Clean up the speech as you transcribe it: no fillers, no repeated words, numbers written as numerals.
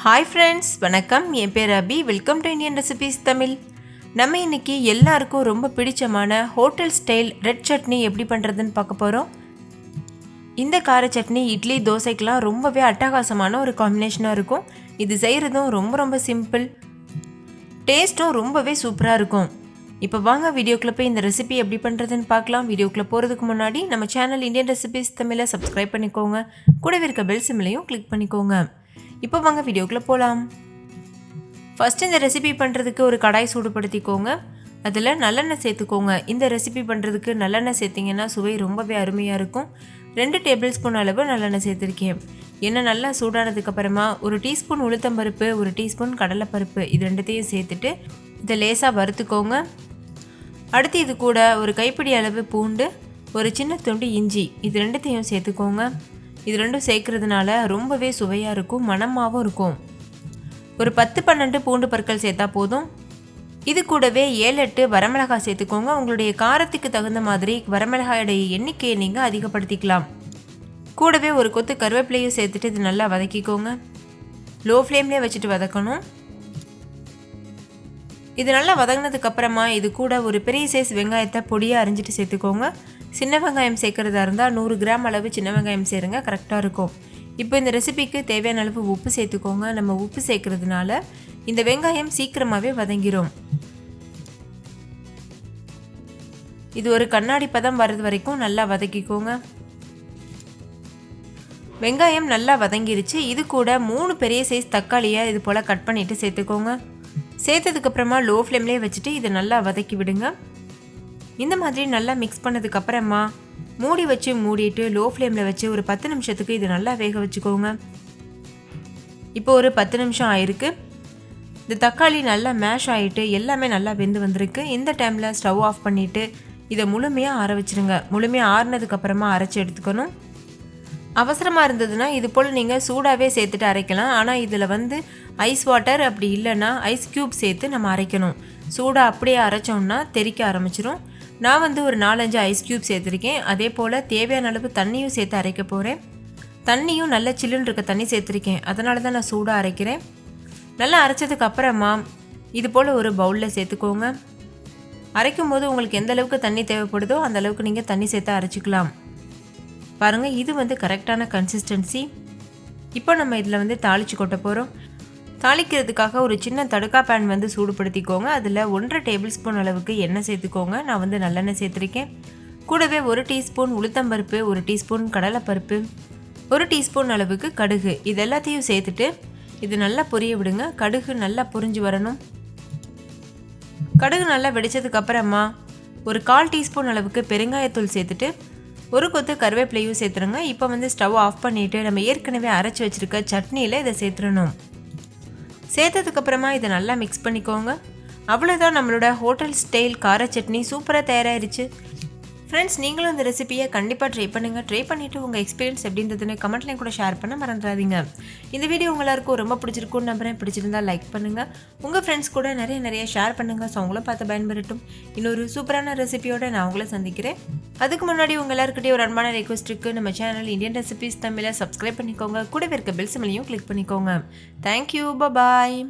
Hi friends, வணக்கம். என் பேர் Abhi. Welcome to Indian recipes Tamil. நம்ம இன்றைக்கி எல்லாருக்கும் ரொம்ப பிடிச்சமான ஹோட்டல் ஸ்டைல் ரெட் சட்னி எப்படி பண்ணுறதுன்னு பார்க்க போகிறோம். இந்த கார சட்னி இட்லி தோசைக்கெலாம் ரொம்பவே அட்டகாசமான ஒரு காம்பினேஷனாக இருக்கும். இது செய்கிறதும் ரொம்ப சிம்பிள், டேஸ்ட்டும் ரொம்பவே சூப்பராக இருக்கும். இப்போ வாங்க வீடியோக்குள்ளே போய் இந்த ரெசிபி எப்படி பண்ணுறதுன்னு பார்க்கலாம். வீடியோக்குள்ளே போகிறதுக்கு முன்னாடி நம்ம சேனல் இந்தியன் ரெசிபீஸ் தமிழை சப்ஸ்கிரைப் பண்ணிக்கோங்க. கூடவே இருக்க பெல் சிம்லையும் கிளிக் பண்ணிக்கோங்க. இப்போ வாங்க வீடியோக்குள்ளே போகலாம். ஃபஸ்ட்டு இந்த ரெசிபி பண்ணுறதுக்கு ஒரு கடாய் சூடுபடுத்திக்கோங்க. அதில் நல்லெண்ணெய் சேர்த்துக்கோங்க. இந்த ரெசிபி பண்ணுறதுக்கு நல்லெண்ணெய் சேர்த்திங்கன்னா சுவை ரொம்பவே அருமையாக இருக்கும். 2 டேபிள் ஸ்பூன் அளவு நல்லெண்ணெய் சேர்த்துருக்கேன். எண்ணெய் நல்லா சூடானதுக்கப்புறமா ஒரு டீஸ்பூன் உளுத்தம்பருப்பு, ஒரு டீஸ்பூன் கடலைப்பருப்பு, இது ரெண்டுத்தையும் சேர்த்துட்டு இதை லேசாக வறுத்துக்கோங்க. அடுத்து இது கூட ஒரு கைப்பிடி அளவு பூண்டு, ஒரு சின்ன துண்டு இஞ்சி, இது ரெண்டுத்தையும் சேர்த்துக்கோங்க. இது ரெண்டும் சேர்க்கறதுனால ரொம்பவே சுவையாக இருக்கும், மணமாகவும் இருக்கும். ஒரு 10-12 பூண்டு பற்கள் சேர்த்தா போதும். இது கூடவே 7-8 வரமிளகாய் சேர்த்துக்கோங்க. உங்களுடைய காரத்துக்கு தகுந்த மாதிரி வரமிளகாயோடைய எண்ணிக்கையை நீங்கள் அதிகப்படுத்திக்கலாம். கூடவே ஒரு கொத்து கருவேப்பிலையும் சேர்த்துட்டு இது நல்லா வதக்கிக்கோங்க. லோ ஃப்ளேம்லேயே வச்சுட்டு வதக்கணும். இது நல்லா வதங்கினதுக்கப்புறமா இது கூட ஒரு பெரிய சைஸ் வெங்காயத்தை பொடியாக அரிஞ்சிட்டு சேர்த்துக்கோங்க. சின்ன வெங்காயம் சேர்க்குறதா இருந்தால் 100 கிராம் அளவு சின்ன வெங்காயம் சேருங்க, கரெக்டாக இருக்கும். இப்போ இந்த ரெசிபிக்கு தேவையான அளவு உப்பு சேர்த்துக்கோங்க. நம்ம உப்பு சேர்க்கறதுனால இந்த வெங்காயம் சீக்கிரமாகவே வதங்கிடும். இது ஒரு கண்ணாடி பதம் வர்றது வரைக்கும் நல்லா வதக்கிக்கோங்க. வெங்காயம் நல்லா வதங்கிருச்சு. இது கூட 3 பெரிய சைஸ் தக்காளியை இது போல் கட் பண்ணிவிட்டு சேர்த்துக்கோங்க. சேர்த்ததுக்கப்புறமா லோ ஃப்ளேம்லேயே வச்சுட்டு இதை நல்லா வதக்கி விடுங்க. இந்த மாதிரி நல்லா மிக்ஸ் பண்ணதுக்கப்புறமா மூடி வச்சு மூடிட்டு லோ ஃப்ளேமில் வச்சு ஒரு 10 நிமிஷத்துக்கு இது நல்லா வேக வச்சுக்கோங்க. இப்போ ஒரு 10 நிமிஷம் ஆயிருக்கு. இந்த தக்காளி நல்லா மேஷ் ஆகிட்டு எல்லாமே நல்லா வெந்து வந்திருக்கு. இந்த டைமில் ஸ்டவ் ஆஃப் பண்ணிவிட்டு இதை முழுமையாக ஆற வச்சுருங்க. முழுமையாக ஆறினதுக்கப்புறமா அரைச்சி எடுத்துக்கணும். அவசரமாக இருந்ததுன்னா இது போல் நீங்கள் சூடாகவே சேர்த்துட்டு அரைக்கலாம். ஆனால் இதில் ஐஸ் வாட்டர் அப்படி இல்லைன்னா ஐஸ் க்யூப் சேர்த்து நம்ம அரைக்கணும். சூடாக அப்படியே அரைச்சோம்னா தெறிக்க ஆரம்பிச்சிடும். நான் ஒரு 4-5 ஐஸ் க்யூப் சேர்த்துருக்கேன். அதே போல் தேவையான அளவு தண்ணியும் சேர்த்து அரைக்க போகிறேன். தண்ணியும் நல்ல சில்லுன்னு இருக்க தண்ணி சேர்த்துருக்கேன், அதனால தான் நான் சூடாக அரைக்கிறேன். நல்லா அரைச்சதுக்கு அப்புறமா இது போல் ஒரு பவுலில் சேர்த்துக்கோங்க. அரைக்கும் போது உங்களுக்கு எந்த அளவுக்கு தண்ணி தேவைப்படுதோ அந்த அளவுக்கு நீங்கள் தண்ணி சேர்த்து அரைச்சிக்கலாம். பாருங்கள், இது கரெக்டான கன்சிஸ்டன்சி. இப்போ நம்ம இதில் தாளித்து கொட்ட போகிறோம். தாளிக்கிறதுக்காக ஒரு சின்ன தடுக்கா பேன் சூடுபடுத்திக்கோங்க. அதில் 1.5 டேபிள் ஸ்பூன் அளவுக்கு எண்ணெய் சேர்த்துக்கோங்க. நான் நல்லெண்ணெய் சேர்த்துருக்கேன். கூடவே 1 டீஸ்பூன் உளுத்தம்பருப்பு, 1 டீஸ்பூன் கடலைப்பருப்பு, 1 டீஸ்பூன் அளவுக்கு கடுகு, இது எல்லாத்தையும் சேர்த்துட்டு இது நல்லா பொரிய விடுங்க. கடுகு நல்லா பொரிஞ்சு வரணும். கடுகு நல்லா வெடிச்சதுக்கப்புறமா ஒரு 1/4 டீஸ்பூன் அளவுக்கு பெருங்காயத்தூள் சேர்த்துட்டு ஒரு கொத்து கருவேப்பிலையும் சேர்த்துருங்க. இப்போ ஸ்டவ் ஆஃப் பண்ணிவிட்டு நம்ம ஏற்கனவே அரைச்சி வச்சுருக்க சட்னியில் இதை சேர்த்துடணும். சேர்த்ததுக்கப்புறமா இதை நல்லா மிக்ஸ் பண்ணிக்கோங்க. அவ்வளோதான், நம்மளோட ஹோட்டல் ஸ்டைல் கார சட்னி சூப்பராக தயாராகிருச்சு. ஃப்ரெண்ட்ஸ், நீங்களும் இந்த ரெசிபியை கண்டிப்பாக ட்ரை பண்ணுங்கள். ட்ரை பண்ணிவிட்டு உங்கள் எக்ஸ்பீரியன்ஸ் எப்படி இருந்ததுன்னு கமெண்ட்லையும் கூட ஷேர் பண்ண மறந்துடாதீங்க. இந்த வீடியோ எல்லாருக்கும் ரொம்ப பிடிச்சிருக்குன்னு நம்புறேன். பிடிச்சிருந்தால் லைக் பண்ணுங்கள். உங்கள் ஃப்ரெண்ட்ஸ் கூட நிறைய ஷேர் பண்ணுங்கள். ஸோ அவங்களும் பார்த்து பயன்பெறட்டும். இன்னொரு சூப்பரான ரெசிபியோடு நான் உங்களை சந்திக்கிறேன். அதுக்கு முன்னாடி உங்கள் எல்லாருக்கிட்டே ஒரு அன்பான ரெக்வஸ்ட் இருக்குது. நம்ம சேனல் இந்தியன் ரெசிபீஸ் தமிழை சப்ஸ்கிரைப் பண்ணிக்கோங்க. கூடவே இருக்க பெல் சிம்லையும் கிளிக் பண்ணிக்கோங்க. தேங்க்யூ, பாய்.